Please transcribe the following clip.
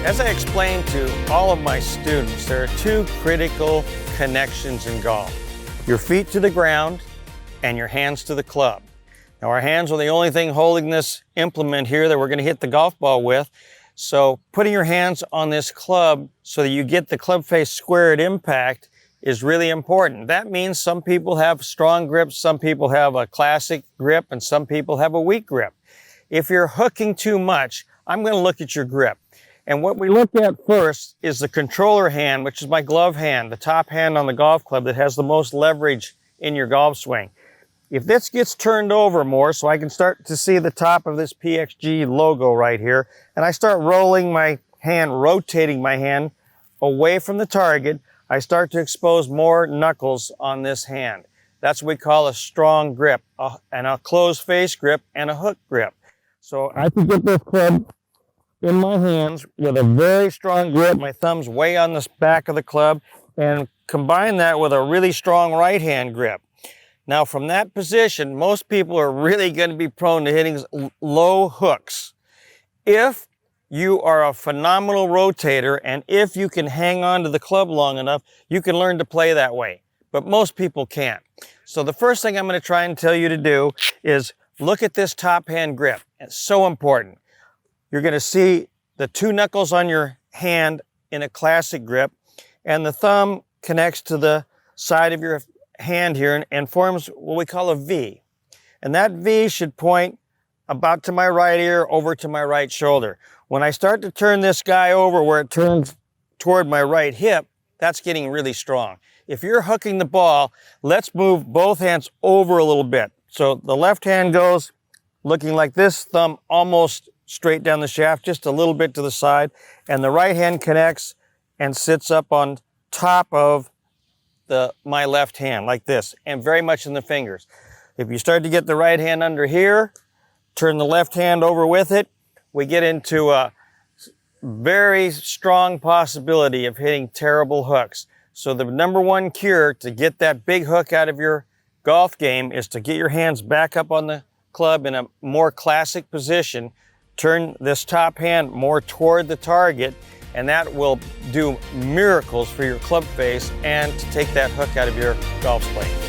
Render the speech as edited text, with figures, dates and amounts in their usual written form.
As I explain to all of my students, there are two critical connections in golf. Your feet to the ground and your hands to the club. Now our hands are the only thing holding this implement here that we're going to hit the golf ball with. So putting your hands on this club so that you get the club face square at impact is really important. That means some people have strong grips, some people have a classic grip, and some people have a weak grip. If you're hooking too much, I'm going to look at your grip. And what we look at first is the controller hand, which is my glove hand, the top hand on the golf club that has the most leverage in your golf swing. If this gets turned over more, so I can start to see the top of this PXG logo right here, and I start rolling my hand, rotating my hand away from the target, I start to expose more knuckles on this hand. That's what we call a strong grip, and a closed face grip and a hook grip. So I can get this club in my hands with a very strong grip, my thumb's way on the back of the club, and combine that with a really strong right hand grip. Now from that position, most people are really going to be prone to hitting low hooks. If you are a phenomenal rotator and if you can hang on to the club long enough, you can learn to play that way. But most people can't. So the first thing I'm going to try and tell you to do is look at this top hand grip. It's so important. You're going to see the two knuckles on your hand in a classic grip, and the thumb connects to the side of your hand here and forms what we call a V. And that V should point about to my right ear over to my right shoulder. When I start to turn this guy over where it turns toward my right hip, that's getting really strong. If you're hooking the ball, let's move both hands over a little bit. So the left hand goes looking like this, thumb almost straight down the shaft, just a little bit to the side, and the right hand connects and sits up on top of my left hand like this, and very much in the fingers. If you start to get the right hand under here, turn the left hand over with it, we get into a very strong possibility of hitting terrible hooks. So the number one cure to get that big hook out of your golf game is to get your hands back up on the club in a more classic position. Turn this top hand more toward the target, and that will do miracles for your club face and to take that hook out of your golf swing.